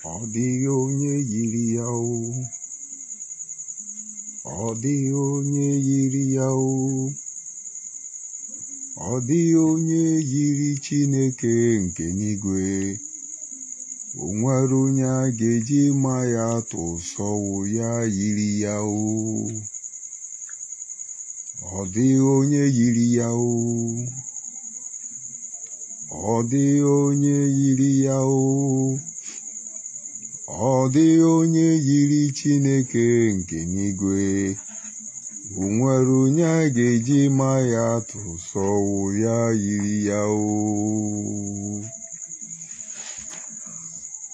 Ọ dịghị onye yiri ya o. Ọ dịghị onye yiri ya o. Ọ dịghị onye yiri Chineke nke n'igwe. O nwere onye a ga-eji ma ya tụsọwụ ya yiri ya o. Ọ dịghị onye yiri ya o. Ọ dịghị onye yiri ya o. Ọ dịghị onye yiri Chineke nke n'igwe. O nwere onye a ga-eji ma ya tụsọwụ ya yiri ya o.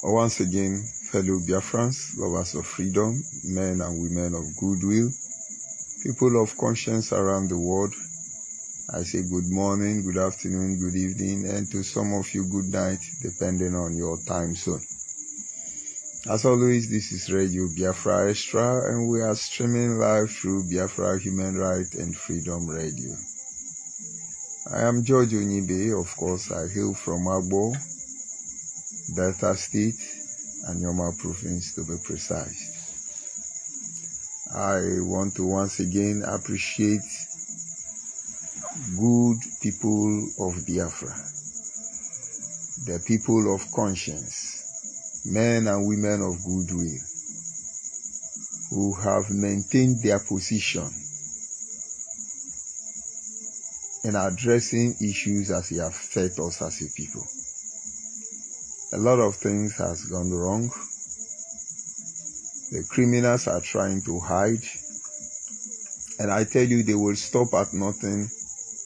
Once again, fellow Biafrans, lovers of freedom, men and women of goodwill, people of conscience around the world, I say good morning, good afternoon, good evening, and to some of you, good night, depending on your time zone. As always, this is Radio Biafra Extra, and we are streaming live through Biafra Human Rights and Freedom Radio. I am George Onyibe. Of course, I hail from Agbo, Delta State, and Yoma Province to be precise. I want to once again appreciate good people of Biafra, the people of conscience, men and women of goodwill, who have maintained their position in addressing issues as they affect us as a people. A lot of things has gone wrong. The criminals are trying to hide. And I tell you, they will stop at nothing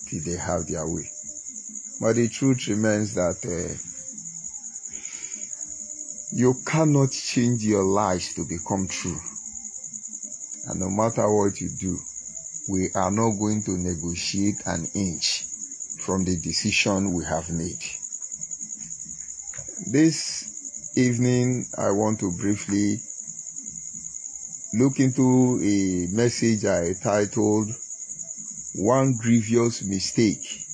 till they have their way. But the truth remains that you cannot change your lies to become true. And no matter what you do, we are not going to negotiate an inch from the decision we have made. This evening, I want to briefly look into a message I titled, One Grievous Mistake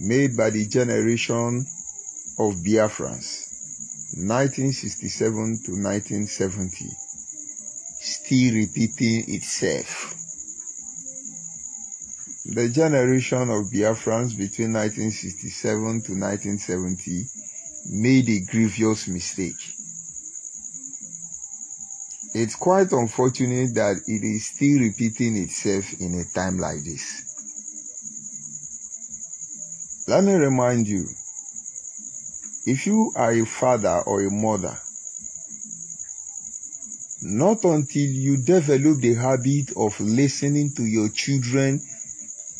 Made by the Generation of Biafrans, 1967 to 1970, Still Repeating Itself. The generation of Biafrans between 1967 to 1970 made a grievous mistake. It's quite unfortunate that it is still repeating itself in a time like this. Let me remind you, if you are a father or a mother, not until you develop the habit of listening to your children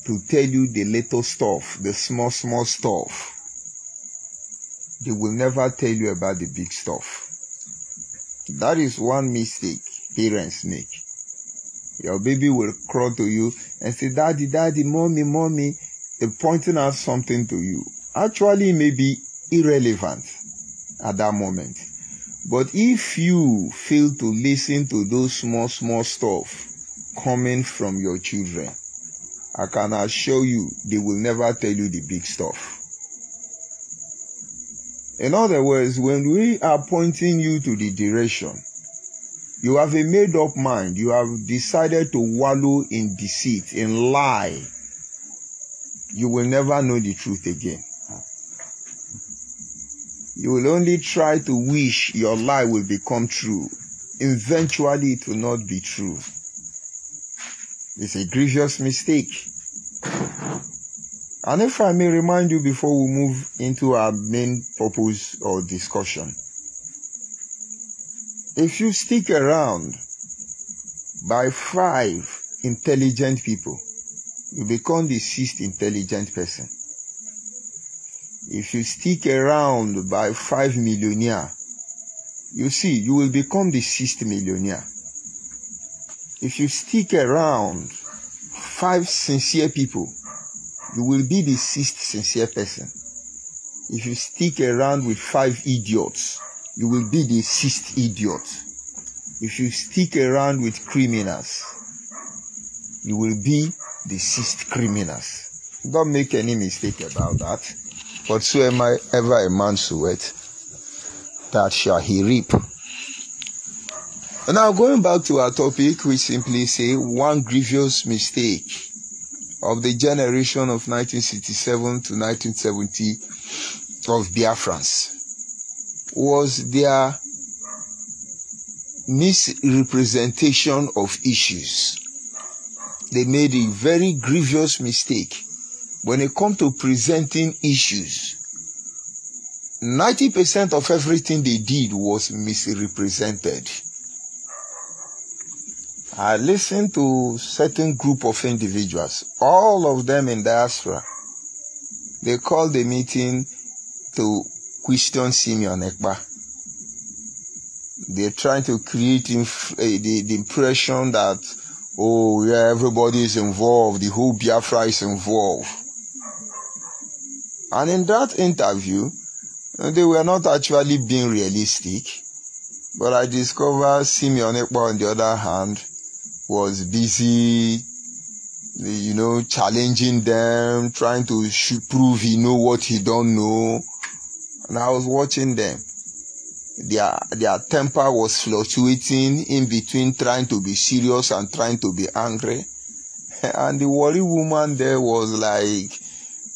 to tell you the little stuff, the small stuff, they will never tell you about the big stuff. That is one mistake parents make. Your baby will crawl to you and say, Daddy, Daddy, Mommy, Mommy, they're pointing out something to you. Actually, it may be irrelevant at that moment. But if you fail to listen to those small stuff coming from your children, I can assure you they will never tell you the big stuff. In other words, when we are pointing you to the direction, you have a made-up mind. You have decided to wallow in deceit, in lie. You will never know the truth again. You will only try to wish your lie will become true. Eventually, it will not be true. It's a grievous mistake. And if I may remind you before we move into our main purpose or discussion, if you stick around by 5 intelligent people, you become the 6th intelligent person. If you stick around by 5 millionaires, you see, you will become the 6th millionaire. If you stick around 5 sincere people, you will be the 6th sincere person. If you stick around with 5 idiots, you will be the 6th idiot. If you stick around with criminals, you will be the 6th criminals. Don't make any mistake about that. Whatsoever a man soweth, that shall he reap. Now, going back to our topic, we simply say one grievous mistake of the generation of 1967 to 1970 of Biafrans was their misrepresentation of issues. They made a very grievous mistake when it comes to presenting issues. 90% of everything they did was misrepresented. I listened to certain group of individuals, all of them in diaspora. They called the meeting to question Simeon Ekpa. They're trying to create the impression that, oh yeah, everybody is involved, the whole Biafra is involved. And in that interview, they were not actually being realistic, but I discovered Simeon Ekpa, on the other hand, was busy, challenging them, trying to prove he know what he don't know. And I was watching them. Their temper was fluctuating in between trying to be serious and trying to be angry. And the worry woman there was like,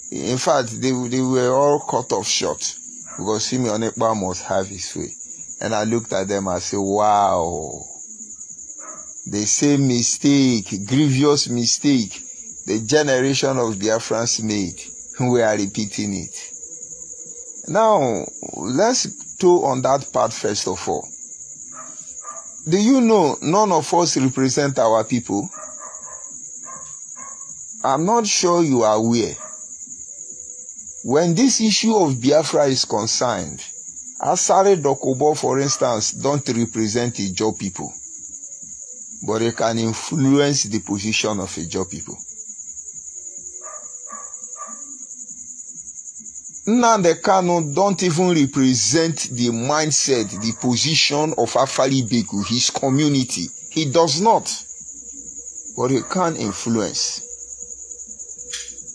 in fact, they were all cut off short because Simeon Ekpa must have his way. And I looked at them and said, wow. The same mistake, grievous mistake, the generation of Biafrans made, we are repeating it. Now, let's go on that part first of all. Do you know none of us represent our people? I'm not sure you are aware. When this issue of Biafra is concerned, Asare Dokubo, for instance, don't represent Ijaw people, but they can influence the position of Ijaw people. Nnamdi Kanu don't even represent the mindset, the position of Afari Beku, his community. He does not. But he can influence.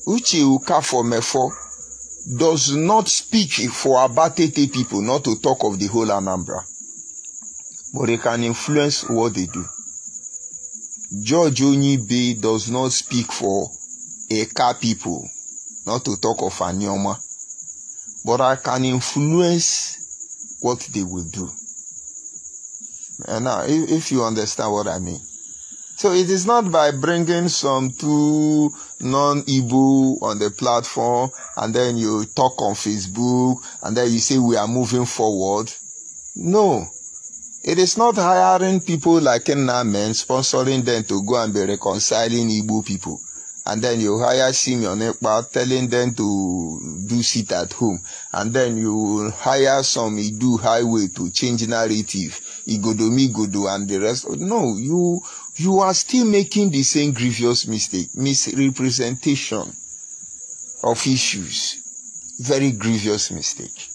Uche Okafor Mefo does not speak for Abatete people, not to talk of the whole Anambra. But he can influence what they do. George Onyibe does not speak for Eka people, not to talk of Anyoma. But I can influence what they will do. And now, if you understand what I mean. So it is not by bringing some two non-Igbo on the platform and then you talk on Facebook and then you say we are moving forward. No. It is not hiring people like Nnamen, sponsoring them to go and be reconciling Igbo people. And then you hire Simeon Ekpa, telling them to do sit at home. And then you hire some Idu Highway to change narrative, Igodomigodo and the rest. No, you are still making the same grievous mistake, misrepresentation of issues. Very grievous mistake.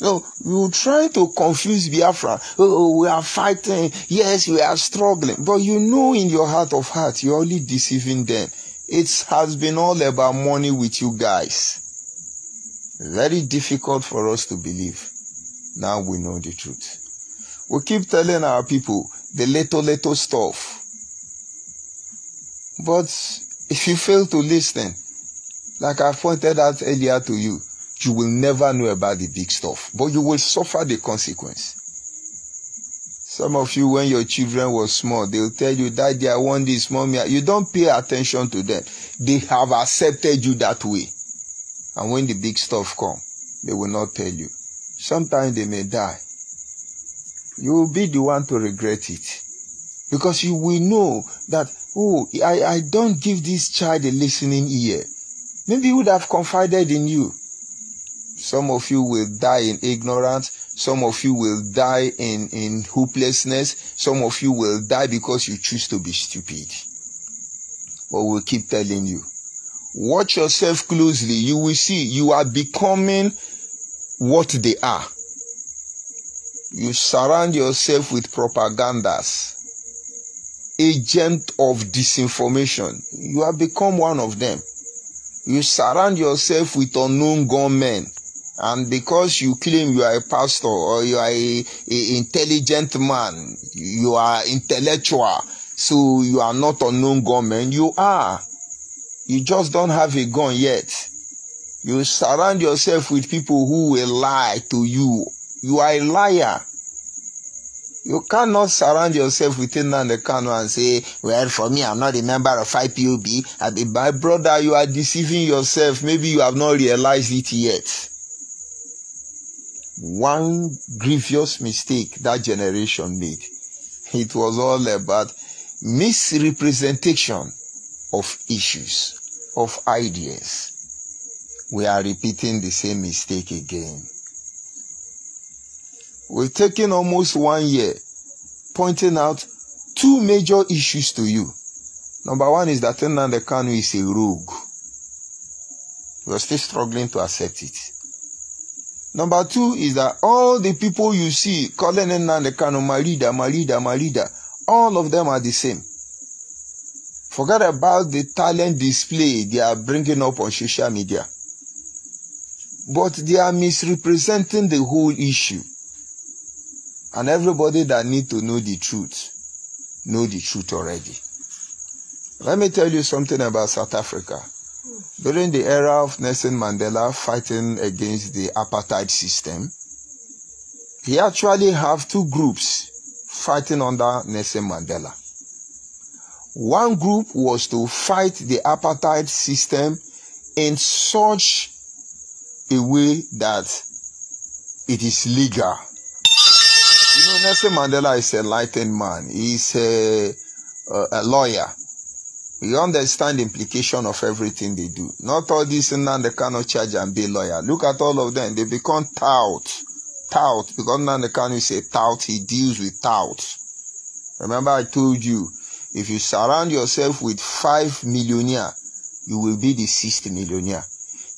So you try to confuse Biafra. Oh, we are fighting. Yes, we are struggling. But you know in your heart of hearts, you're only deceiving them. It has been all about money with you guys. Very difficult for us to believe. Now we know the truth. We keep telling our people the little stuff. But if you fail to listen, like I pointed out earlier to you, you will never know about the big stuff, but you will suffer the consequence. Some of you, when your children were small, they will tell you, Daddy, I want this, Mommy. You don't pay attention to them. They have accepted you that way. And when the big stuff comes, they will not tell you. Sometimes they may die. You will be the one to regret it. Because you will know that, oh, I don't give this child a listening ear. Maybe he would have confided in you. Some of you will die in ignorance. Some of you will die in hopelessness. Some of you will die because you choose to be stupid. But we'll keep telling you. Watch yourself closely. You will see you are becoming what they are. You surround yourself with propagandas. Agent of disinformation. You have become one of them. You surround yourself with unknown gunmen. And because you claim you are a pastor or you are a intelligent man, you are intellectual, so you are not unknown gunmen, you are. You just don't have a gun yet. You surround yourself with people who will lie to you. You are a liar. You cannot surround yourself with Nnamdi Kanu and say, well, for me, I'm not a member of IPOB. My brother, you are deceiving yourself. Maybe you have not realized it yet. One grievous mistake that generation made. It was all about misrepresentation of issues, of ideas. We are repeating the same mistake again. We've taken almost 1 year pointing out 2 major issues to you. Number one is that Nnamdi Kanu is a rogue. We're still struggling to accept it. Number 2 is that all the people you see calling Nnamdi Kanu my leader, all of them are the same. Forget about the talent display they are bringing up on social media. But they are misrepresenting the whole issue. And everybody that need to know the truth already. Let me tell you something about South Africa. During the era of Nelson Mandela fighting against the apartheid system, he actually have 2 groups fighting under Nelson Mandela. One group was to fight the apartheid system in such a way that it is legal. You know, Nelson Mandela is an enlightened man. He's a lawyer. He understands the implication of everything they do. Not all this Nnamdi Kanu charge and be lawyer. Look at all of them. They become tout. Tout. Because Nnamdi Kanu is a tout, he deals with tout. Remember I told you, if you surround yourself with 5 millionaires, you will be the 6th millionaire.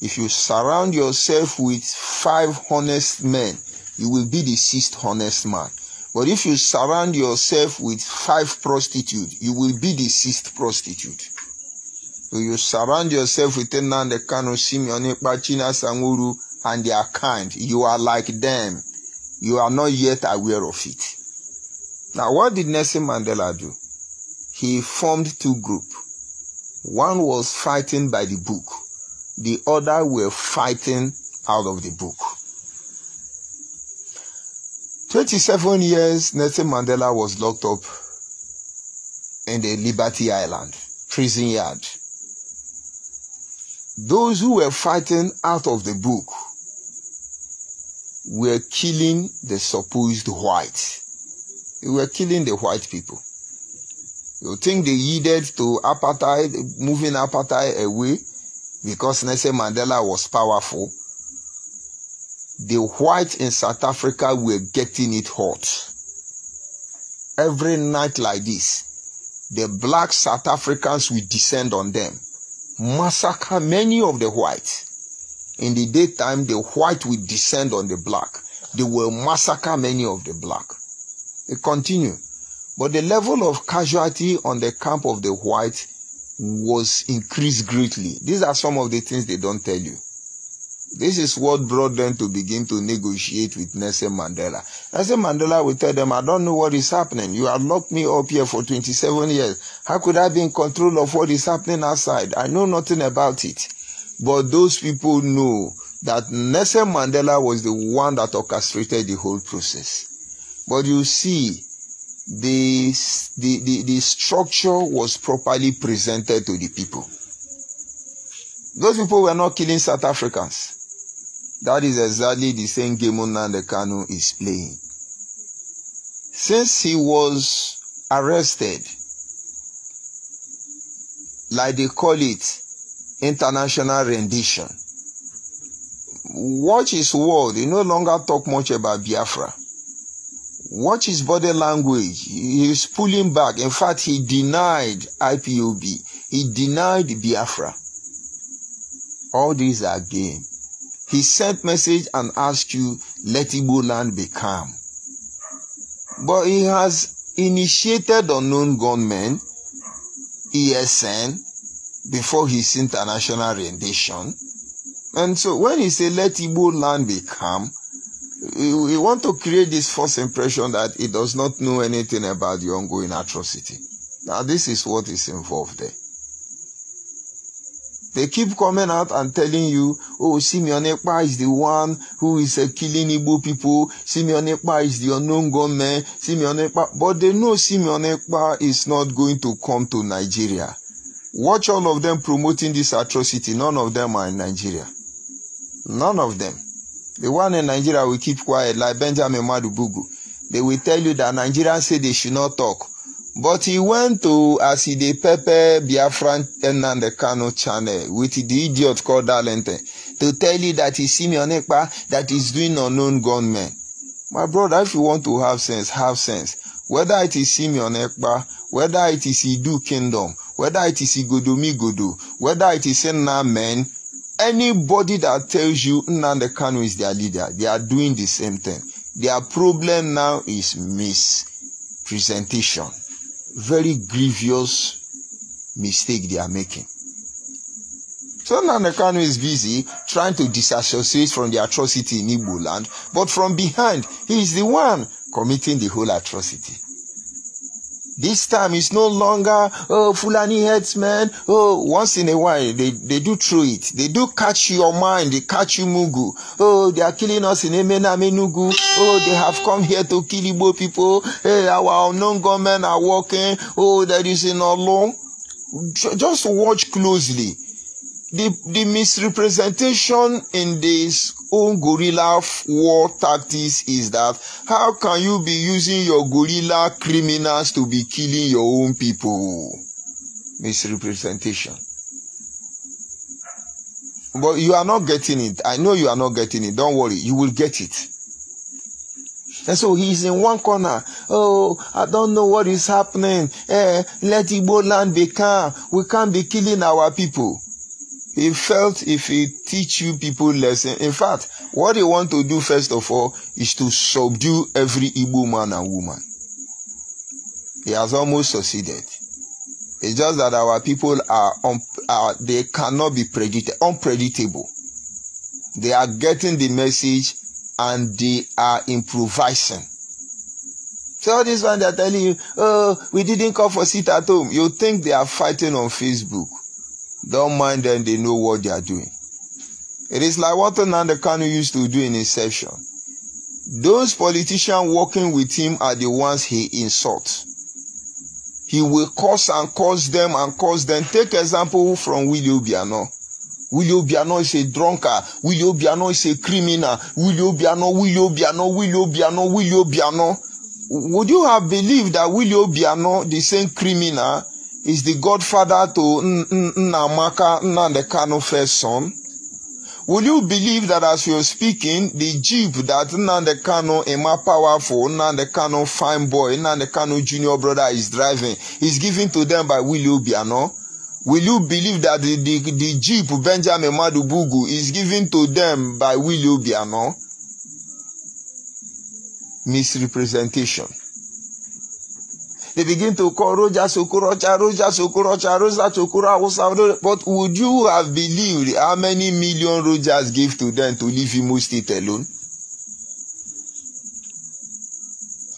If you surround yourself with 5 honest men, you will be the 6th honest man. But if you surround yourself with 5 prostitutes, you will be the 6th prostitute. So you surround yourself with Nnamdi Kanu, Simeon Ekpachina, Sanguru, and they are kind. You are like them. You are not yet aware of it. Now, what did Nelson Mandela do? He formed 2 groups. One was fighting by the book. The other were fighting out of the book. 27 years, Nelson Mandela was locked up in the Liberty Island prison yard. Those who were fighting out of the book were killing the supposed white. They were killing the white people. You think they yielded to apartheid, moving apartheid away because Nelson Mandela was powerful? The whites in South Africa were getting it hot. Every night like this, the black South Africans will descend on them, massacre many of the whites. In the daytime, the white will descend on the black. They will massacre many of the black. They continue. But the level of casualty on the camp of the white was increased greatly. These are some of the things they don't tell you. This is what brought them to begin to negotiate with Nelson Mandela. Nelson Mandela will tell them, I don't know what is happening. You have locked me up here for 27 years. How could I be in control of what is happening outside? I know nothing about it. But those people know that Nelson Mandela was the one that orchestrated the whole process. But you see, the structure was properly presented to the people. Those people were not killing South Africans. That is exactly the same game Nnamdi Kanu is playing. Since he was arrested, like they call it, international rendition, watch his word. He no longer talk much about Biafra. Watch his body language. He is pulling back. In fact, he denied IPOB. He denied Biafra. All these are game. He sent message and asked you, let Igbo land be calm. But he has initiated unknown gunmen, ESN, before his international rendition. And so when he say let Igbo land be calm, we want to create this false impression that he does not know anything about the ongoing atrocity. Now this is what is involved there. They keep coming out and telling you, oh, Simeon Ekpa is the one who is killing Igbo people. Simeon Ekpa is the unknown gunman. Simeon Ekpa. But they know Simeon Ekpa is not going to come to Nigeria. Watch all of them promoting this atrocity. None of them are in Nigeria. None of them. The one in Nigeria will keep quiet, like Benjamin Madubugu. They will tell you that Nigerians say they should not talk. But he went to Aside Pepe Biafran and the Kano channel with the idiot called Dalente to tell you that it's Simeon Ekpa that is doing unknown gunmen. My brother, if you want to have sense, have sense. Whether it is Simeon Ekpa, whether it is Idu Kingdom, whether it is Igodomi Godo, whether it is Enna Men, anybody that tells you Nnamdi Kanu is their leader, they are doing the same thing. Their problem now is mispresentation. Very grievous mistake they are making. So Nnamdi Kanu is busy trying to disassociate from the atrocity in Igbo land, but from behind, he is the one committing the whole atrocity. This time it's no longer, oh, Fulani headsmen. Oh, once in a while, they do throw it. They do catch your mind. They catch you Mugu. Oh, they are killing us in Emena Menugu. Oh, they have come here to kill Igbo people. Hey, our unknown gunmen are walking. Oh, there is an Olo. Just watch closely. The misrepresentation in this own guerrilla war tactics is that how can you be using your guerrilla criminals to be killing your own people? Misrepresentation. But you are not getting it. I know you are not getting it. Don't worry. You will get it. And so he's in one corner. Oh, I don't know what is happening. Let Igbo land be calm. We can't be killing our people. He felt if he teach you people lesson, in fact, what he want to do first of all is to subdue every Igbo man and woman. He has almost succeeded. It's just that our people they cannot be unpredictable. They are getting the message and they are improvising. So this one they're telling you, oh, we didn't come for sit at home. You think they are fighting on Facebook. Don't mind them, they know what they are doing. It is like what Nnamdi Kanu used to do in Inception. Those politicians working with him are the ones he insults. He will curse and curse them and curse them. Take example from Willie Obiano. Willie Obiano is a drunkard. Willie Obiano is a criminal. Willie Obiano. Would you have believed that Willie Obiano, the same criminal, is the godfather to Nnamdi Kanu first son? Will you believe that as you're speaking, the jeep that Nnamdi Kanu, a more powerful, Nnamdi Kanu fine boy, Nnamdi Kanu junior brother is driving, is given to them by Willie Obiano? Will you believe that the jeep Benjamin Madubugu is given to them by Willie Obiano? Misrepresentation. They begin to call Roja Sokorocha. But would you have believed how many million Rojas gave to them to leave Imo State alone?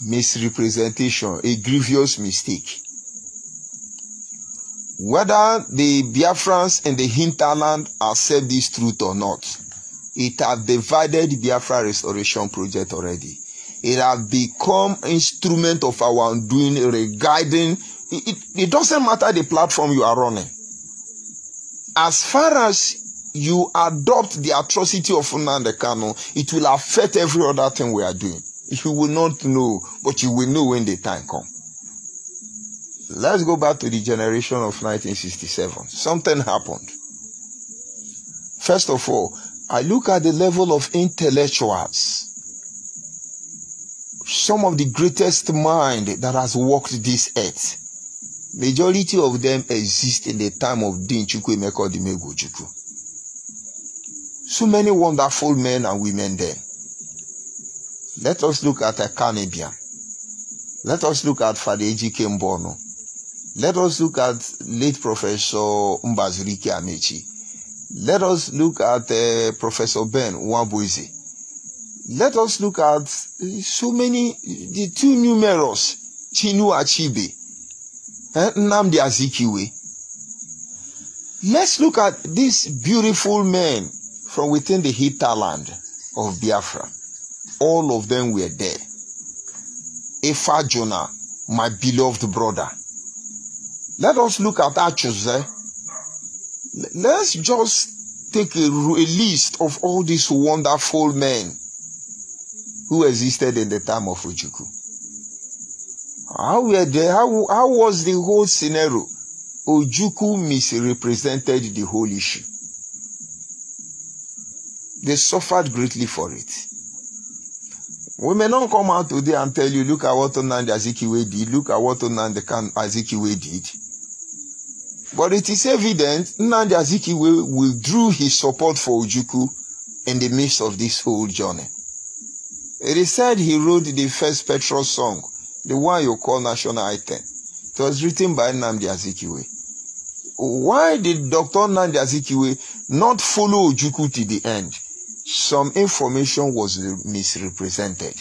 Misrepresentation, a grievous mistake. Whether the Biafrans in the hinterland accept this truth or not, it has divided the Biafra restoration project already. It has become instrument of our undoing regarding, it doesn't matter the platform you are running. As far as you adopt the atrocity of Nnamdi Kanu, it will affect every other thing we are doing. You will not know, but you will know when the time comes. Let's go back to the generation of 1967. Something happened. First of all, I look at the level of intellectuals. Some of the greatest mind that has walked this earth. Majority of them exist in the time of Dean Chukwuemeka Odumegwu. So many wonderful men and women there. Let us look at a Canadian. Let us look at Fade Ejike Mbono. Let us look at late Professor Mbazurike Amechi. Let us look at Professor Ben Nwabueze. Let us look at so many, the too numerous, Chinua Achebe, Nnamdi Azikiwe. Let's look at these beautiful men from within the hinterland of Biafra. All of them were there. Efa Jonah, my beloved brother. Let us look at Achuze. Let's just take a list of all these wonderful men who existed in the time of Ojukwu. How were they? How was the whole scenario? Ojukwu misrepresented the whole issue. They suffered greatly for it. We may not come out today and tell you, look at what Nnamdi Azikiwe did, look at what Nnamdi Azikiwe did. But it is evident Nnamdi Azikiwe withdrew his support for Ojukwu in the midst of this whole journey. It is said he wrote the first petrol song, the one you call National Item. It was written by Nnamdi Azikiwe. Why did Dr. Nnamdi Azikiwe not follow Ojukwu to the end? Some information was misrepresented.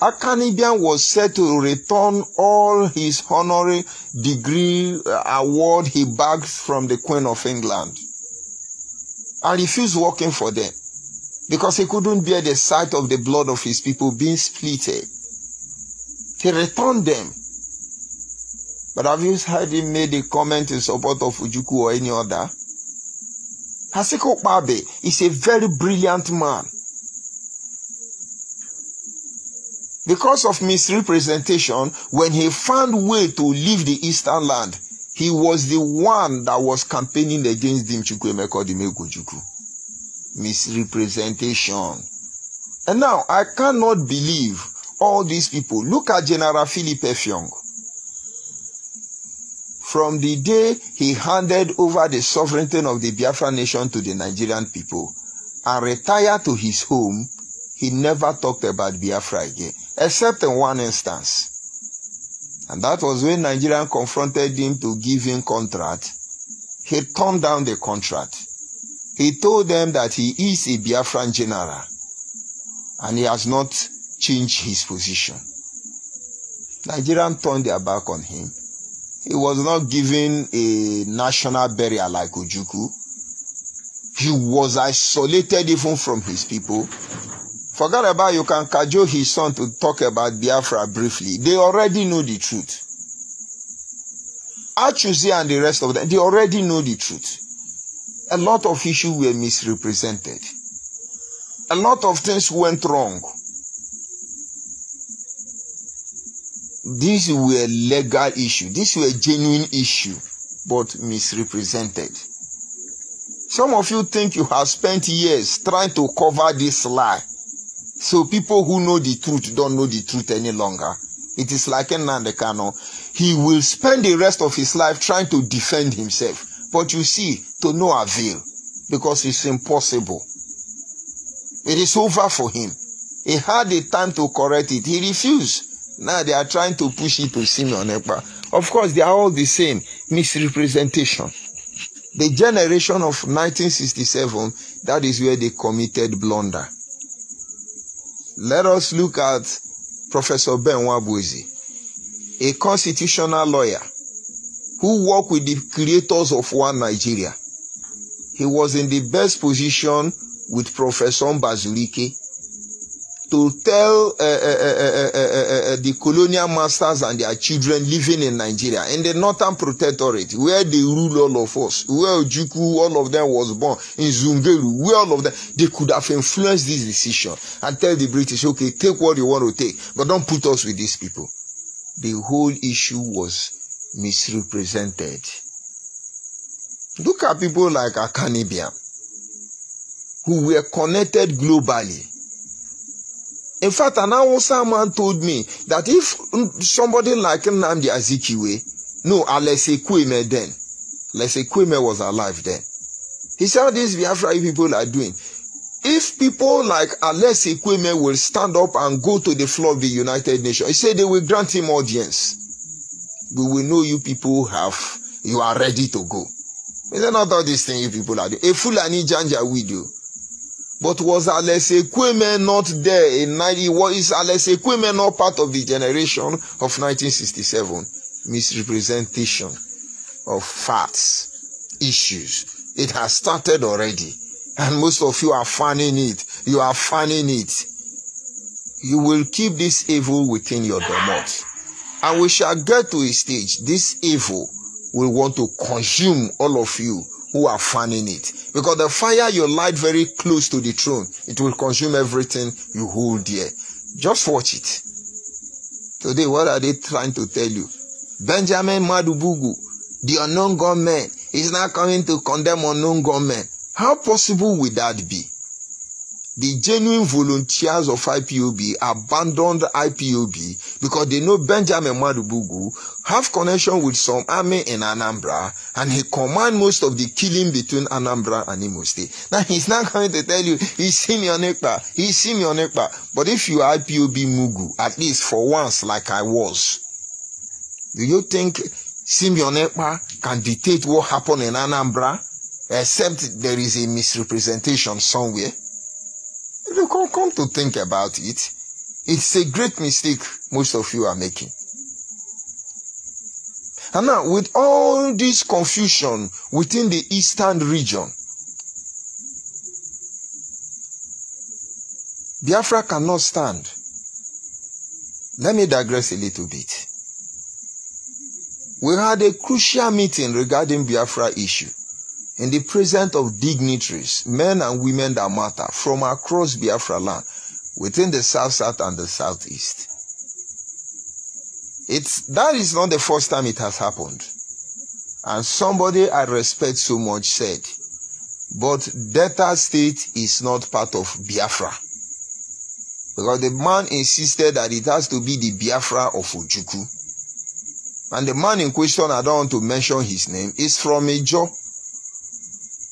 Akanibian was said to return all his honorary degree award he bagged from the Queen of England and refused working for them because he couldn't bear the sight of the blood of his people being splitted. He returned them. But have you heard him made a comment in support of Ojukwu or any other? Hasiko Babe is a very brilliant man. Because of misrepresentation, when he found way to leave the eastern land, he was the one that was campaigning against Dim Chukwuemeka Ojukwu. Misrepresentation. And now, I cannot believe all these people. Look at General Philip Effiong. From the day he handed over the sovereignty of the Biafra nation to the Nigerian people and retired to his home, he never talked about Biafra again, except in one instance. And that was when Nigeria confronted him to give him contract. He turned down the contract. He told them that he is a Biafran general and he has not changed his position. Nigerians turned their back on him. He was not given a national burial like Ojukwu. He was isolated even from his people. Forget about you can cajole his son to talk about Biafra briefly. They already know the truth. Achuzi and the rest of them, they already know the truth. A lot of issues were misrepresented. A lot of things went wrong. These were legal issues. These were genuine issues, but misrepresented. Some of you think you have spent years trying to cover this lie. So people who know the truth don't know the truth any longer. It is like Nnamdi Kanu. He will spend the rest of his life trying to defend himself. But you see, to no avail. Because it's impossible. It is over for him. He had the time to correct it. He refused. Now they are trying to push it to Simeon Ekpa. Of course, they are all the same. Misrepresentation. The generation of 1967, that is where they committed blunder. Let us look at Professor Ben Nwabueze, a constitutional lawyer who worked with the creators of One Nigeria. He was in the best position with Professor Mbazulike to tell the colonial masters and their children living in Nigeria, in the Northern Protectorate, where they rule all of us, where Ojukwu, all of them was born, in Zungeru, where all of them, they could have influenced this decision and tell the British, okay, take what you want to take, but don't put us with these people. The whole issue was misrepresented. Look at people like Akanibian, who were connected globally. In fact, an Hausa man told me that if somebody like Nnamdi Azikiwe, no, Alese Kweme then, Alese Kweme was alive then. He said what these Biafra people are doing. If people like Alese Kweme will stand up and go to the floor of the United Nations, he said they will grant him audience. We will know you people you are ready to go. Is it not all these things you people are doing? A Fulani Janja widow. But was Alese Kweme not there in 90? Is Alese Kweme not part of the generation of 1967? Misrepresentation of facts, issues. It has started already. And most of you are fanning it. You are fanning it. You will keep this evil within your domot. And we shall get to a stage, this evil will want to consume all of you who are fanning it. Because the fire you light very close to the throne, it will consume everything you hold dear. Just watch it. Today, what are they trying to tell you? Benjamin Madubugu, the unknown gunman, is now coming to condemn unknown gunmen. How possible would that be? The genuine volunteers of IPOB abandoned IPOB because they know Benjamin Madubugu have connection with some army in Anambra and he command most of the killing between Anambra and Imo State. Now he's not going to tell you, he's Simeon Ekpa, he's Simeon Ekpa. But if you are IPOB Mugu, at least for once like I was, do you think Simeon Ekpa can dictate what happened in Anambra except there is a misrepresentation somewhere? You can come to think about it. It's a great mistake most of you are making. And now, with all this confusion within the eastern region, Biafra cannot stand. Let me digress a little bit. We had a crucial meeting regarding Biafra issue in the presence of dignitaries, men and women that matter from across Biafra land, within the south and the southeast. That is not the first time it has happened. And somebody I respect so much said, but Delta State is not part of Biafra. Because the man insisted that it has to be the Biafra of Ojukwu. And the man in question, I don't want to mention his name, is from Ejo.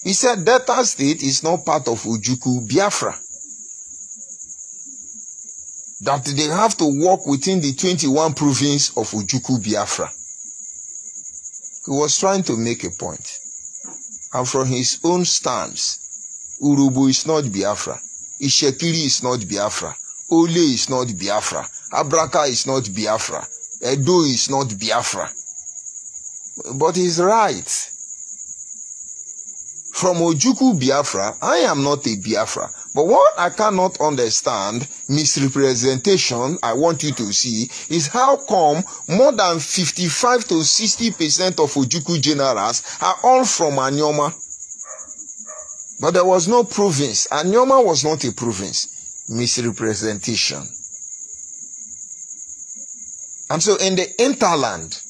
He said Delta State is not part of Ojukwu Biafra. That they have to work within the 21 province of Ojukwu Biafra. He was trying to make a point. And from his own stance, Urubu is not Biafra. Ishekiri is not Biafra. Ole is not Biafra. Abraka is not Biafra. Edo is not Biafra. But he's right. From Ojukwu Biafra, I am not a Biafra. But what I cannot understand, misrepresentation, I want you to see, is how come more than 55 to 60% of Ojukwu generals are all from Anyoma. But there was no province. Anyoma was not a province. Misrepresentation. And so in the interland,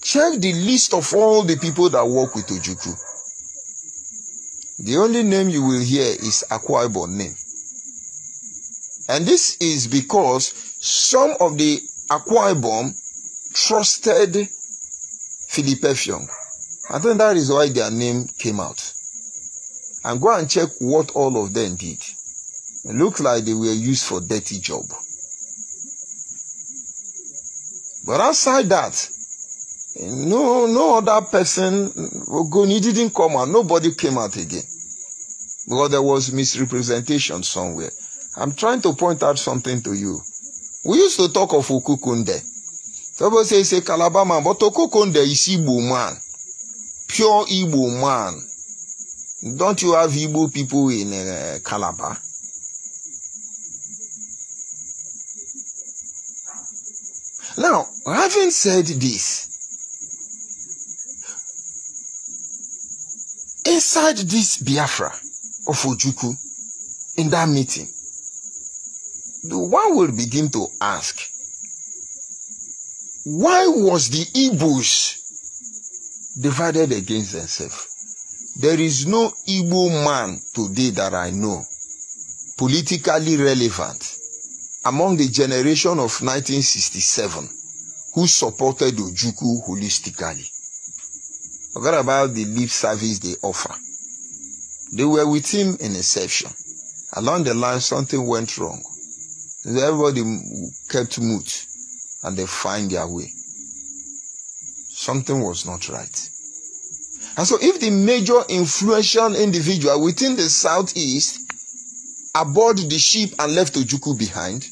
check the list of all the people that work with Ojukwu. The only name you will hear is Akwa Ibom name. And this is because some of the Akwa Ibom trusted Philip Effiong. I think that is why their name came out. And go and check what all of them did. It looks like they were used for dirty job. But outside that, no other person, Ogoni didn't come out. Nobody came out again. Because there was misrepresentation somewhere. I'm trying to point out something to you. We used to talk of Okukunde. Somebody say, say Calabar man, but Okukunde is Igbo man. Pure Igbo man. Don't you have Igbo people in Calabar? Now, having said this, inside this Biafra of Ojukwu, in that meeting, the one will begin to ask, why was the Igbos divided against themselves? There is no Igbo man today that I know, politically relevant, among the generation of 1967, who supported Ojukwu holistically. Forget about the lip service they offer. They were with him in inception. Along the line, something went wrong. Everybody kept mute, and they find their way. something was not right. And so if the major influential individual within the southeast aboard the ship and left Ojukwu behind,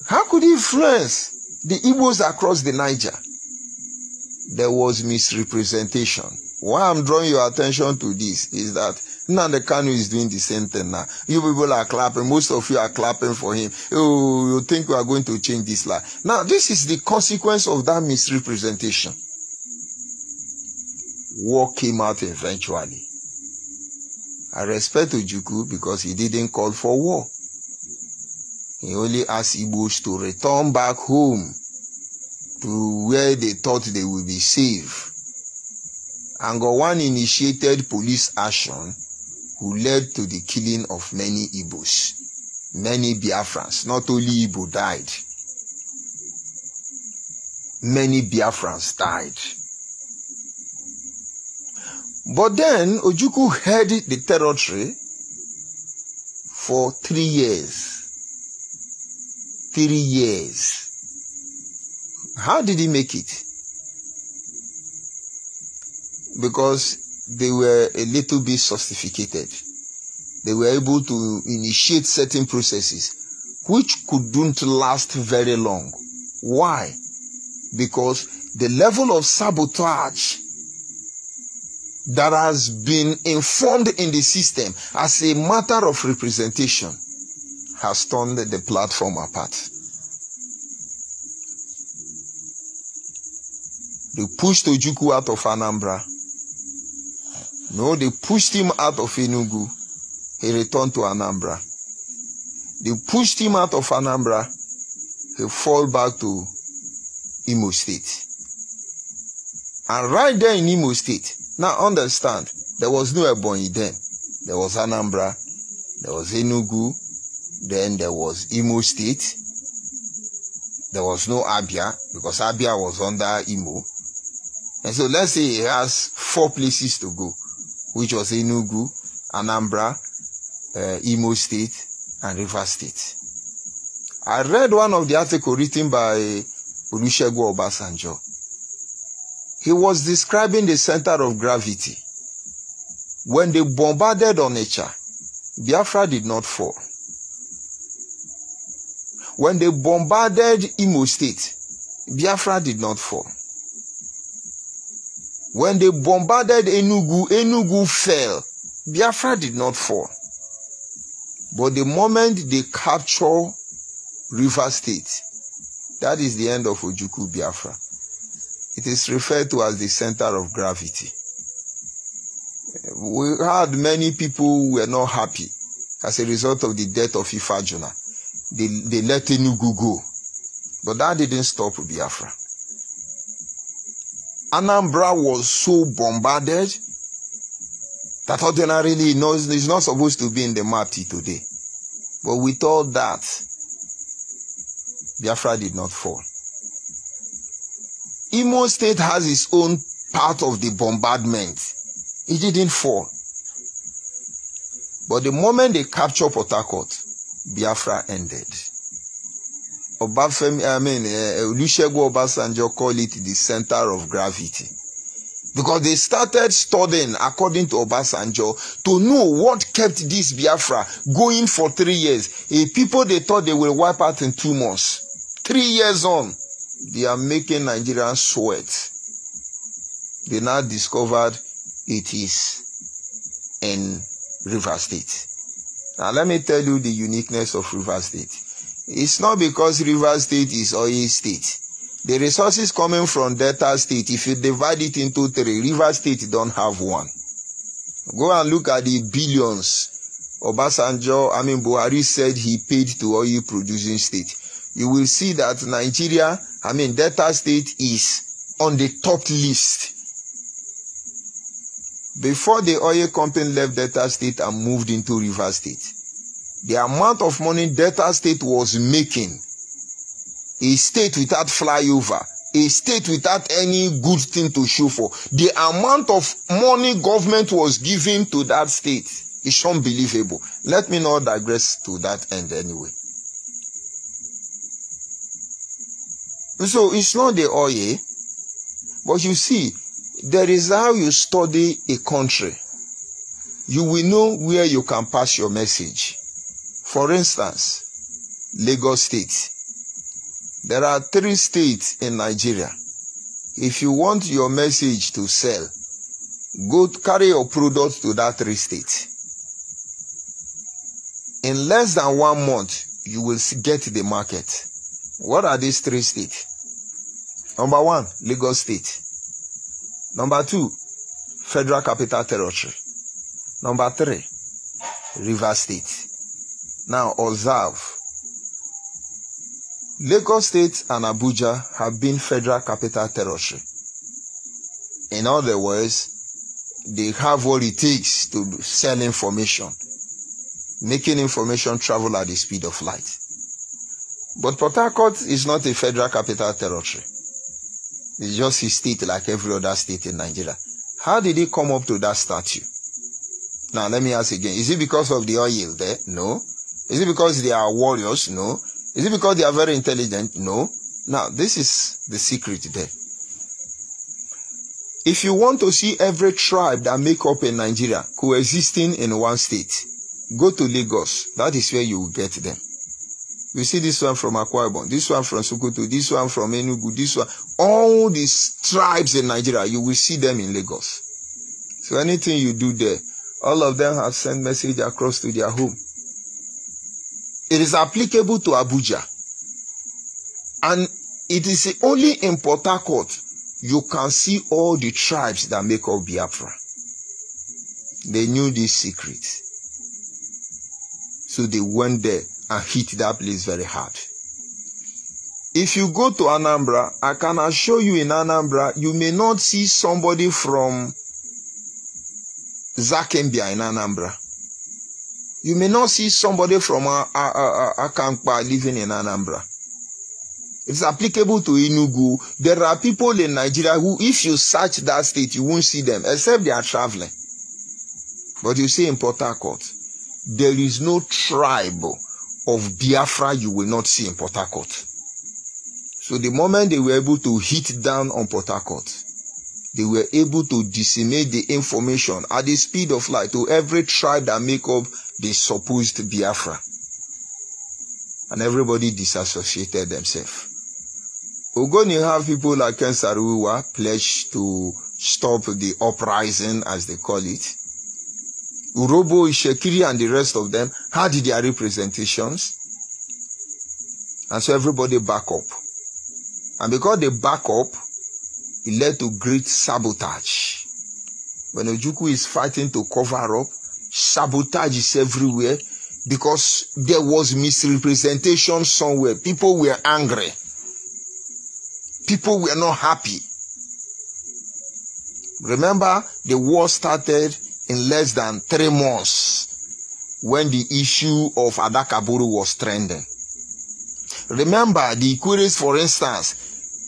how could he influence the Igbos across the Niger? There was misrepresentation. Why I'm drawing your attention to this is that Nnamdi Kanu is doing the same thing now. You people are clapping. Most of you are clapping for him. Oh, you think we are going to change this life. Now, this is the consequence of that misrepresentation. War came out eventually. I respect Ojukwu because he didn't call for war. He only asked Igbos to return back home to where they thought they would be safe. And Gowon initiated police action who led to the killing of many Igbos. Many Biafrans, not only Igbo died. Many Biafrans died. But then Ojukwu held the territory for 3 years. 3 years. How did he make it? Because they were a little bit sophisticated. They were able to initiate certain processes which couldn't last very long. Why? Because the level of sabotage that has been informed in the system as a matter of representation has torn the platform apart. They pushed Ojukwu out of Anambra. No, they pushed him out of Enugu. He returned to Anambra. They pushed him out of Anambra. He fell back to Imo State. And right there in Imo State, now understand, there was no Ebonyi then. There was Anambra, there was Enugu, then there was Imo State. There was no Abia, because Abia was under Imo. And so let's say he has 4 places to go, which was Enugu, Anambra, Imo State, and River State. I read one of the articles written by Olusegun Obasanjo. He was describing the center of gravity. When they bombarded Onitsha, Biafra did not fall. When they bombarded Imo State, Biafra did not fall. When they bombarded Enugu, Enugu fell. Biafra did not fall. But the moment they capture River State, that is the end of Ojukwu Biafra. It is referred to as the center of gravity. We had many people who were not happy as a result of the death of Ifajuna. They let Enugu go. But that didn't stop Biafra. Anambra was so bombarded that ordinarily it's not supposed to be in the map today. But with all that, Biafra did not fall. Imo State has its own part of the bombardment. It didn't fall. But the moment they captured Port Harcourt, Biafra ended. Olusegun Obasanjo called it the center of gravity. Because they started studying, according to Obasanjo, to know what kept this Biafra going for 3 years. People they thought they will wipe out in 2 months. 3 years on, they are making Nigerians sweat. They now discovered it is in River State. Now let me tell you the uniqueness of River State. It's not because River State is oil state. The resources coming from Delta State, if you divide it into 3, River State don't have 1. Go and look at the billions Buhari said he paid to oil producing state. You will see that Nigeria, Delta State is on the top list. Before the oil company left Delta State and moved into River State, the amount of money Delta State was making, a state without flyover, a state without any good thing to show for, the amount of money government was giving to that state is unbelievable. Let me not digress to that end anyway. So it's not the oil, But you see, there is how you study a country. You will know where you can pass your message. For instance, Lagos State. There are 3 states in Nigeria. If you want your message to sell, go carry your product to that 3 states. In less than 1 month, you will get the market. What are these 3 states? Number 1, Lagos State. Number 2, Federal Capital Territory. Number 3, Rivers State. Now observe. Lagos State and Abuja have been Federal Capital Territory. In other words, they have what it takes to sell information, making information travel at the speed of light. But Port Harcourt is not a Federal Capital Territory. It's just a state like every other state in Nigeria. How did it come up to that statue? Now, let me ask again. Is it because of the oil there? No. Is it because they are warriors? No. Is it because they are very intelligent? No. Now, this is the secret there. If you want to see every tribe that make up in Nigeria coexisting in one state, go to Lagos. That is where you will get them. You see this one from Akwa Ibom, this one from Sokoto, this one from Enugu, this one. All these tribes in Nigeria, you will see them in Lagos. So anything you do there, all of them have sent message across to their home. It is applicable to Abuja. And it is only in Port Harcourt you can see all the tribes that make up Biafra. They knew this secret. So they went there and hit that place very hard. If you go to Anambra, I can assure you in Anambra, you may not see somebody from Zakembia in Anambra. You may not see somebody from Akankpa living in Anambra. It's applicable to Enugu. There are people in Nigeria who, if you search that state, you won't see them, except they are traveling. But you see in Port Harcourt, there is no tribe of Biafra you will not see in Port Harcourt. So the moment they were able to hit down on Port Harcourt, they were able to disseminate the information at the speed of light to every tribe that make up the supposed Biafra. And everybody disassociated themselves. We're going to have people like Ken Saruwa pledge to stop the uprising, as they call it. Urobo, Ishekiri, and the rest of them had their representations. And so everybody back up. And because they back up, it led to great sabotage. When Ojukwu is fighting to cover up, sabotage is everywhere because there was misrepresentation somewhere. People were angry. People were not happy. Remember, the war started in less than 3 months when the issue of Adakaburu was trending. Remember, the Ikwires, for instance,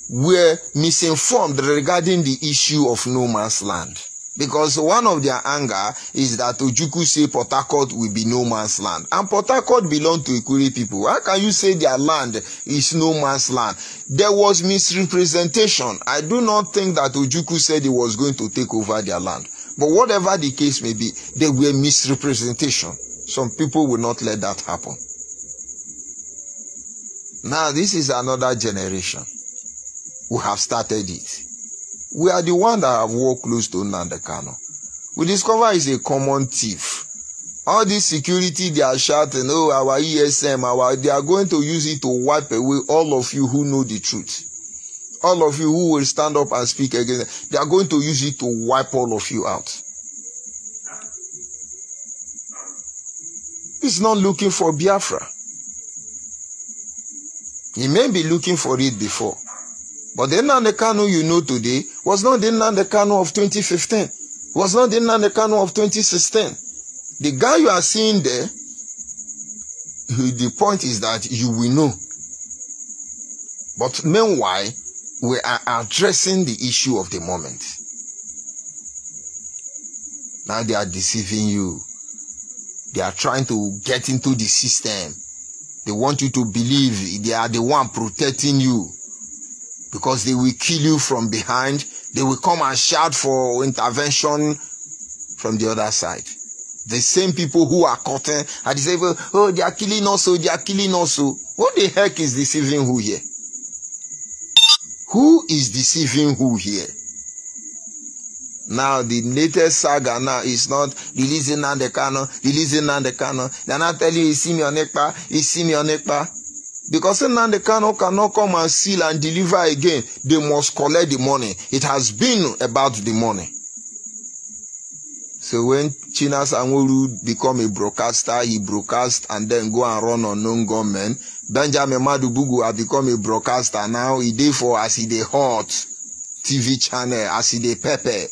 were misinformed regarding the issue of no man's land. Because one of their anger is that Ojukwu say Port Harcourt will be no man's land. And Port Harcourt belongs to Ikwire people. How can you say their land is no man's land? There was misrepresentation. I do not think that Ojukwu said he was going to take over their land. But whatever the case may be, there were misrepresentation. Some people will not let that happen. Now, this is another generation who have started it. We are the one that have walked close to Nnamdi Kanu. We discover he's a common thief. All this security, they are shouting, oh, our ESM, they are going to use it to wipe away all of you who know the truth. All of you who will stand up and speak against it. They are going to use it to wipe all of you out. He's not looking for Biafra. He may be looking for it before. But the Nnamdi Kanu you know today was not the Nnamdi Kanu of 2015. Was not the Nnamdi Kanu of 2016. The guy you are seeing there, the point is that you will know. But meanwhile, we are addressing the issue of the moment. Now they are deceiving you. They are trying to get into the system. They want you to believe they are the one protecting you. Because they will kill you from behind, They will come and shout for intervention from the other side. The same people who are cutting and they say, oh, they are killing us, so they are killing us. So what the heck is deceiving who here? Who is deceiving who here? Now the latest saga now is not releasing Nnamdi Kanu, releasing Nnamdi Kanu. They are not telling you, see me on Ekpa, see me on Ekpa. Because Nnamdi Kanu cannot come and seal and deliver again. They must collect the money. It has been about the money. So when Chinas Anwuru become a broadcaster, he broadcast and then go and run on unknown gunmen. Benjamin Madubugu has become a broadcaster now. He dey for as he dey hot TV channel, as he dey pepper.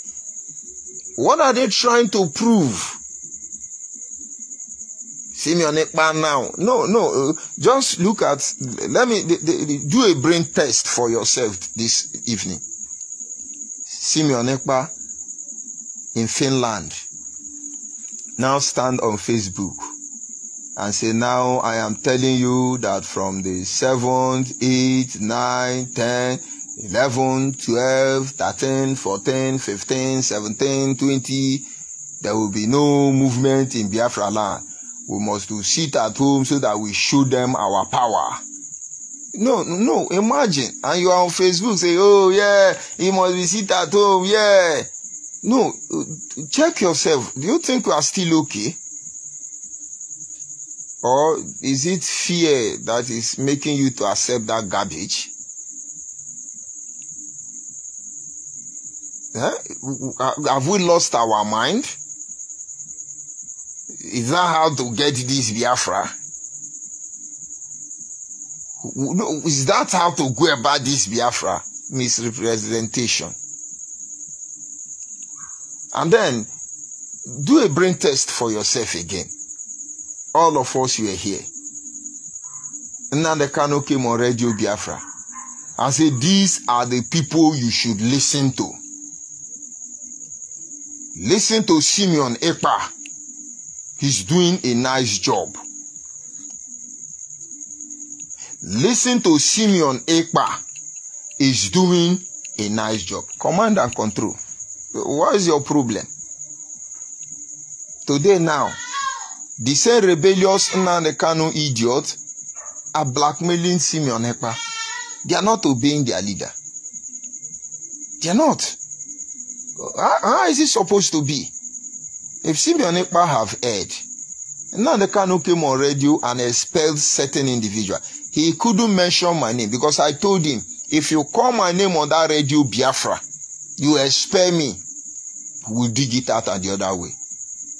What are they trying to prove? See me on it now. No. Just look at. Let me do a brain test for yourself this evening. See me on Ekpa in Finland. Now stand on Facebook and say, now I am telling you that from the 7th, 8th, 9th, 10th, 11, 12, 13, 14, 15, 17, 20, there will be no movement in Biafra land. We must do sit at home so that we show them our power. No, imagine. And you are on Facebook, say, oh yeah, you must be sit at home, yeah. No, check yourself. Do you think you are still okay? Or is it fear that is making you to accept that garbage? Have we lost our mind? Is that how to get this Biafra? No, is that how to go about this Biafra? Misrepresentation. And then, do a brain test for yourself again. All of us were here. Nnamdi Kanu came on Radio Biafra and said, these are the people you should listen to. Listen to Simeon Ekpa. He's doing a nice job. Listen to Simeon Ekpa. He's doing a nice job. Command and control. What is your problem? Today now, the same rebellious Nnamdi Kanu idiots are blackmailing Simeon Ekpa. They are not obeying their leader. They are not. How is it supposed to be? If Simeon Ekpa have heard, Nnamdi Kanu came on radio and expelled certain individual. He couldn't mention my name because I told him, if you call my name on that Radio Biafra, you expel me, we'll dig it out and the other way.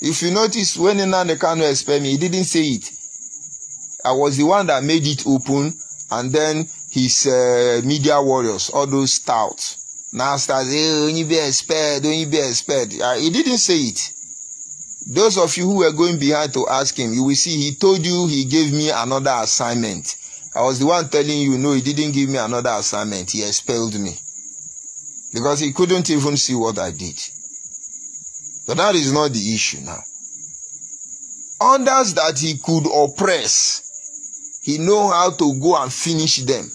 If you notice, when Nnamdi Kanu expelled me, he didn't say it. I was the one that made it open, and then his media warriors, all those stouts, now start saying, only be expelled, only be expelled. He didn't say it. Those of you who were going behind to ask him, you will see he told you he gave me another assignment. I was the one telling you, no, he didn't give me another assignment. He expelled me. Because he couldn't even see what I did. But that is not the issue now. Others that he could oppress, he know how to go and finish them.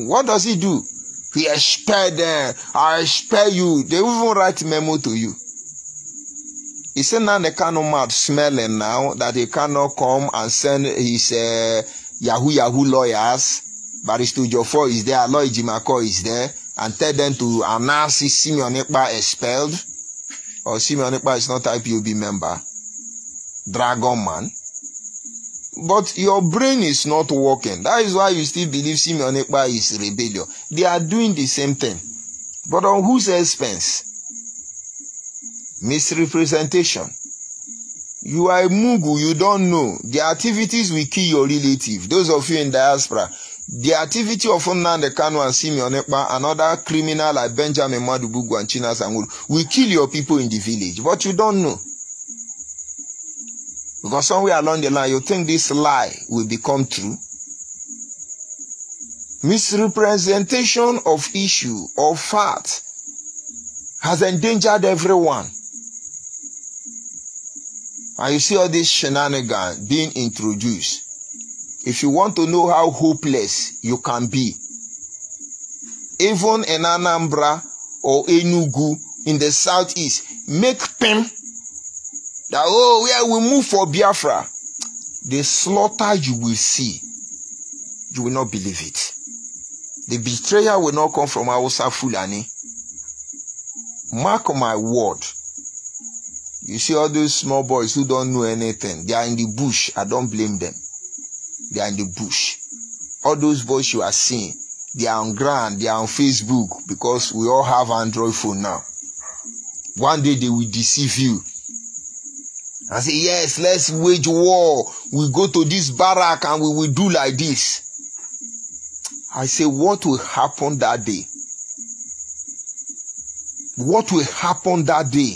What does he do? He expel them. I expel you. They even write memo to you. He said now the Kanu mouth smelling now that he cannot come and send his Yahoo lawyers. Barrister Jofo is there, Aloy Jimako is there, and tell them to announce Simeon Ekpa expelled. Or Simeon Ekpa is not IPOB member. Dragon man. But your brain is not working. That is why you still believe Simeon Ekpa is rebellion. They are doing the same thing. But on whose expense? Misrepresentation. You are a Mugu, you don't know. The activities will kill your relative. Those of you in diaspora. The activity of Nnamdi Kanu and Simeon Ekpa and other criminal like Benjamin Madubugu and Chinas Anwuru will kill your people in the village. But you don't know. Because somewhere along the line, you think this lie will become true. Misrepresentation of issue or fact has endangered everyone. And you see all this shenanigans being introduced. If you want to know how hopeless you can be, even in Anambra, or Enugu in the southeast make pim that, oh, yeah, we move for Biafra, the slaughter you will see, you will not believe it. The betrayal will not come from Hausa Fulani. Mark my word. You see all those small boys who don't know anything, they are in the bush. I don't blame them. They are in the bush. All those boys you are seeing, they are on ground, they are on Facebook, because we all have Android phone now. One day they will deceive you and say, yes, let's wage war. We go to this barrack and we will do like this. I say, what will happen that day? What will happen that day?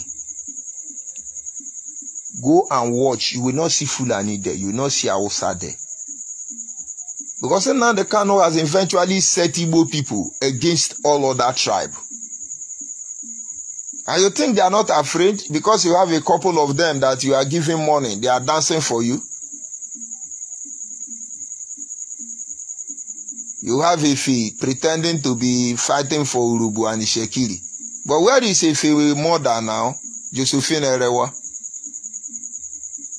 Go and watch. You will not see Fulani there. You will not see Hausa there. Because now the Kano has eventually set Igbo people against all other tribe. And you think they are not afraid because you have a couple of them that you are giving money. They are dancing for you. You have Ife pretending to be fighting for Urubu and Ishekiri. But where is Ife mother now? Josephine Erewa.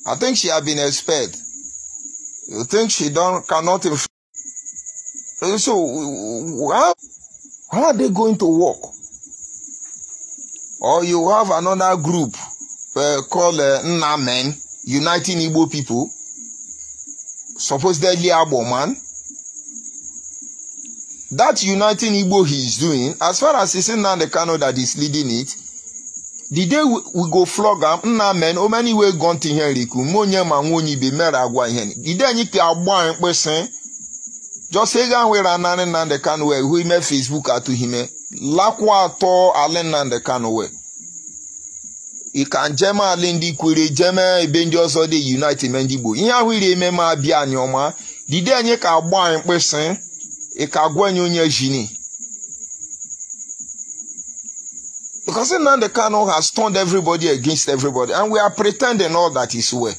I think she has been expelled. You think she cannot... So, how are they going to work? Or you have another group called Nnamen, Uniting Igbo People, supposedly Abo man. That Uniting Igbo he is doing, as far as it's in the Kano that is leading it, the day we go flog him, Nnamen, o many way gone to here, Monye Mangoni be meragwa hen. The day you can buy person. Just say that we are not in the Kano way. We made Facebook at him. Lakwa to Allen and the Kano way. You can Jema Lendi Kuri Jema Benjos or the United Mendibu. In here we remember Bianyoma. The day you can buy person, a Kagwanyonya Gini. Because now the Kano has turned everybody against everybody, and we are pretending all that is well.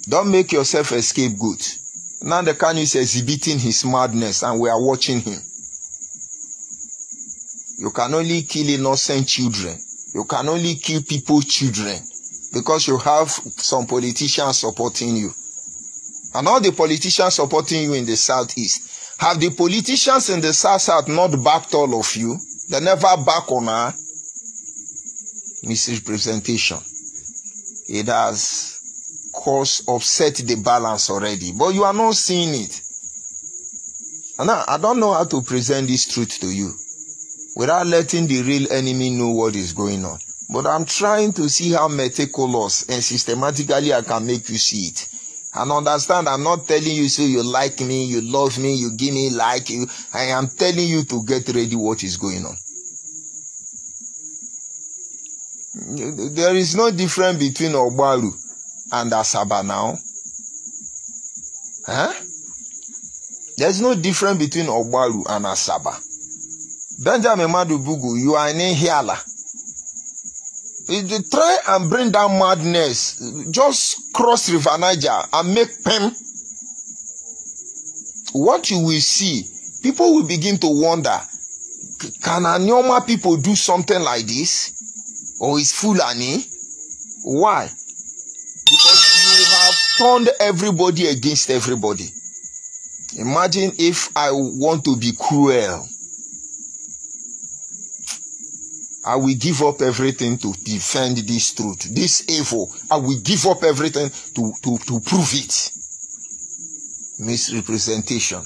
Don't make yourself a scapegoat. Now the Kano is exhibiting his madness and we are watching him. You can only kill innocent children. You can only kill people's children because you have some politicians supporting you. And all the politicians supporting you in the southeast. Have the politicians in the south not backed all of you? They never back on her. Misrepresentation. It has upset the balance already, but you are not seeing it. And I don't know how to present this truth to you without letting the real enemy know what is going on. But I'm trying to see how meticulous and systematically I can make you see it. And understand, I'm not telling you so you like me, you love me, you give me like you. I am telling you to get ready what is going on. There is no difference between Ogbaru and Asaba now. Huh? There's no difference between Ogbaru and Asaba. Benjamin Madubugu, you are an inhaler. Try and bring down madness. Just cross River Niger and make pen. What you will see, people will begin to wonder, can Anyoma people do something like this? Or is Fulani? Why? Because you have turned everybody against everybody. Imagine if I want to be cruel. I will give up everything to defend this truth, this evil. I will give up everything to prove it. Misrepresentation.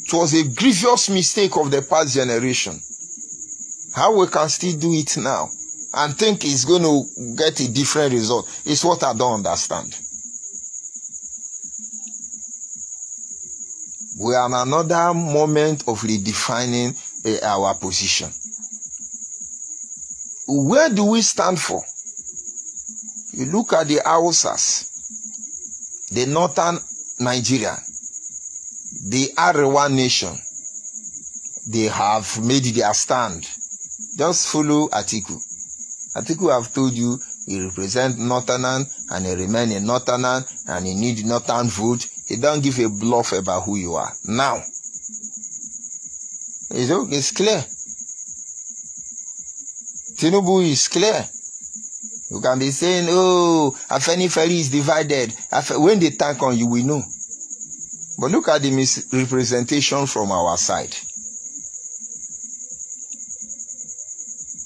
It was a grievous mistake of the past generation. How we can still do it now and think it's going to get a different result is what I don't understand. We are in another moment of redefining our position. Where do we stand for? You look at the Hausas, the northern Nigeria, the Arewa nation, they have made their stand. Just follow Atiku. Atiku have told you he represents Northern and he remains a Northern and he needs Northern vote. He don't give a bluff about who you are. Now, It's clear. Tinubu is clear. You can be saying, oh, Afenifere is divided. When they tank on you, we know. But look at the misrepresentation from our side.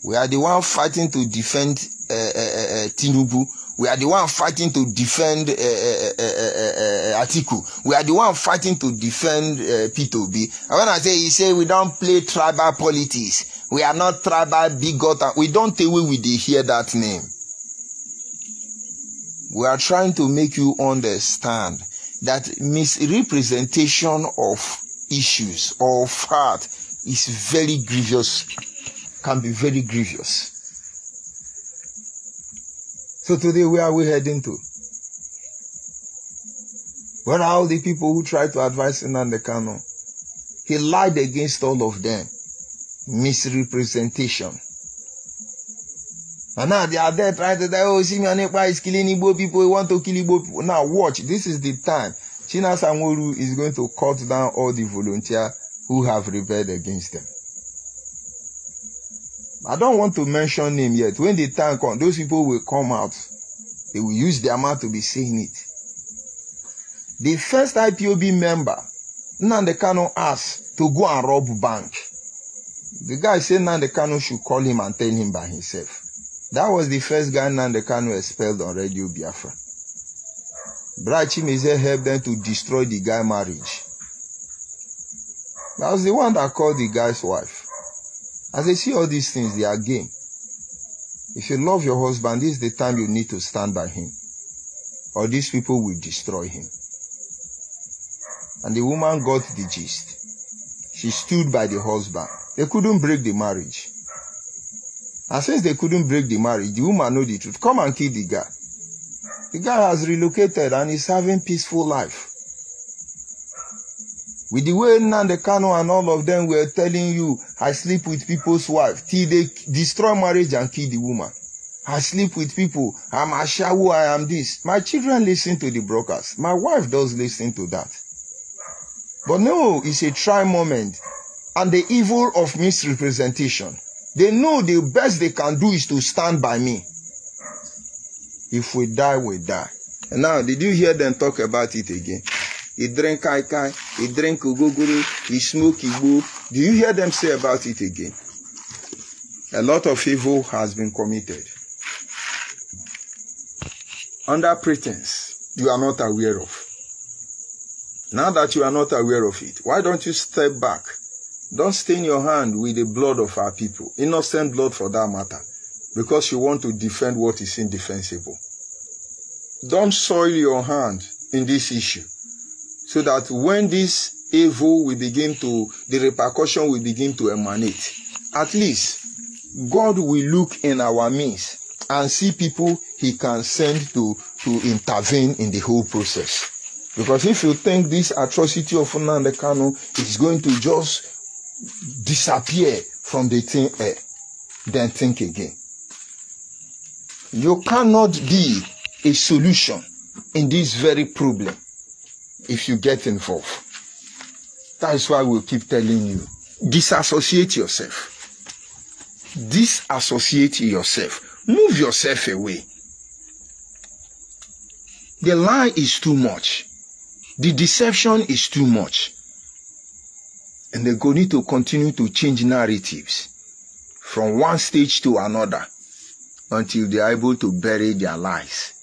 We are the one fighting to defend Tinubu. We are the one fighting to defend Atiku. We are the one fighting to defend P2B. And when I say, he say we don't play tribal politics. We are not tribal bigot. We don't take away with the hear that name. We are trying to make you understand that misrepresentation of issues or fact is very grievous, can be very grievous. So today, where are we heading to? Where are all the people who tried to advise Nnamdi Kanu? He lied against all of them. Misrepresentation. And now they are there trying to say, oh, Simeon Ekpa is killing Igbo people, we want to kill Igbo people. Now watch, this is the time. China Sanwo-Olu is going to cut down all the volunteers who have rebelled against them. I don't want to mention name yet. When the time comes, those people will come out. They will use their mouth to be saying it. The first IPOB member, Nnamdi Kanu asked to go and rob bank. The guy said Nnamdi Kanu should call him and tell him by himself. That was the first guy Nnamdi Kanu expelled on Radio Biafra. Bright Chimezie helped them to destroy the guy's marriage. That was the one that called the guy's wife. As they see all these things, they are game. If you love your husband, this is the time you need to stand by him. Or these people will destroy him. And the woman got the gist. She stood by the husband. They couldn't break the marriage. And since they couldn't break the marriage, the woman know the truth. Come and kill the guy. The guy has relocated and is having peaceful life. With the way Nnamdi Kanu and all of them were telling you, I sleep with people's wife, till they destroy marriage and kill the woman. I sleep with people, I'm Ashawu, I am this. My children listen to the broadcast. My wife does listen to that. But no, it's a try moment. And the evil of misrepresentation. They know the best they can do is to stand by me. If we die, we die. And now, did you hear them talk about it again? He drink kai kai, he drink ogogoro, he smoke igbo. Do you hear them say about it again? A lot of evil has been committed. Under pretense you are not aware of. Now that you are not aware of it, why don't you step back? Don't stain your hand with the blood of our people, innocent blood for that matter, because you want to defend what is indefensible. Don't soil your hand in this issue, so that when this evil will begin to, the repercussion will begin to emanate, at least God will look in our midst and see people he can send to intervene in the whole process. Because if you think this atrocity of Nnamdi Kanu is going to just disappear from the thin air, then think again. You cannot be a solution in this very problem if you get involved. That's why we keep telling you, disassociate yourself. Disassociate yourself. Move yourself away. The lie is too much. The deception is too much. And they're going to continue to change narratives from one stage to another until they are able to bury their lies.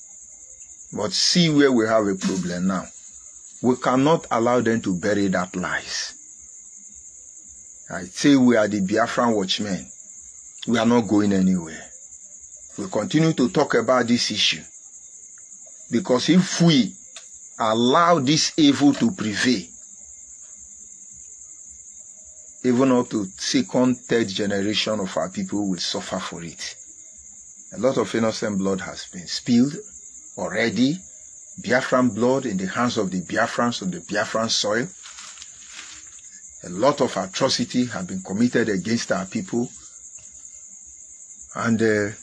But see where we have a problem now. We cannot allow them to bury that lies. I say we are the Biafran watchmen. We are not going anywhere. We continue to talk about this issue. Because if we allow this evil to prevail, even up to second, third generation of our people will suffer for it. A lot of innocent blood has been spilled already. Biafran blood in the hands of the Biafrans on the Biafran soil. A lot of atrocity have been committed against our people. And there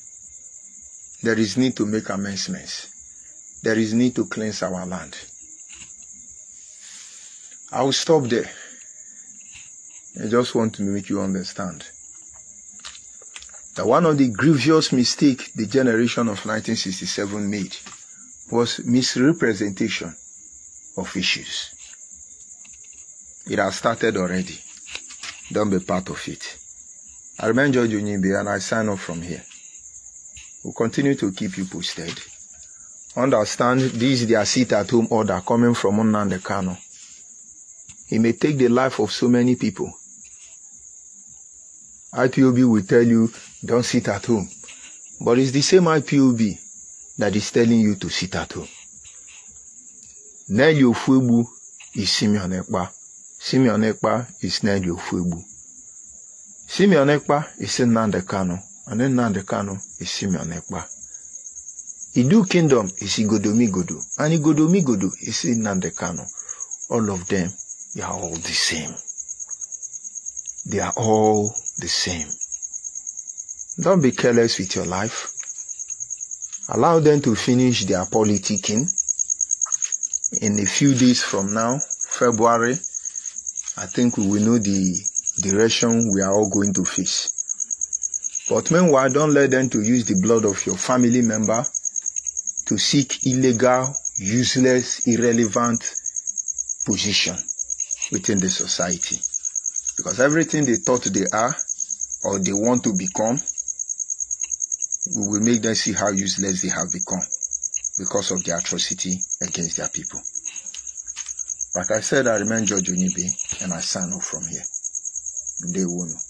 is need to make amendments. There is need to cleanse our land. I will stop there. I just want to make you understand that one of the grievous mistakes the generation of 1967 made was misrepresentation of issues. It has started already. Don't be part of it. I remain George Onyimbe and I sign off from here. We'll continue to keep you posted. Understand this is their sit-at-home order coming from Nnamdi Kanu. It may take the life of so many people. IPOB will tell you, don't sit at home. But it's the same IPOB that is telling you to sit at home. Nelly Ofuegbu is Simeon Ekpa. Simeon Ekpa is Nelly Ofuegbu. Simeon Ekpa is Nnamdi Kanu. And then Nnamdi Kanu is Simeon Ekpa. Idu Kingdom is Igodomigodo. And Igodomigodo is Nnamdi Kanu. All of them, they are all the same. They are all the same. Don't be careless with your life. Allow them to finish their politicking. In a few days from now, February, I think we will know the direction we are all going to face. But meanwhile, don't let them to use the blood of your family member to seek illegal, useless, irrelevant position within the society. Because everything they thought they are or they want to become, we will make them see how useless they have become because of the atrocity against their people. Like I said, I remain George Onyimbe and I sign off from here. They won't.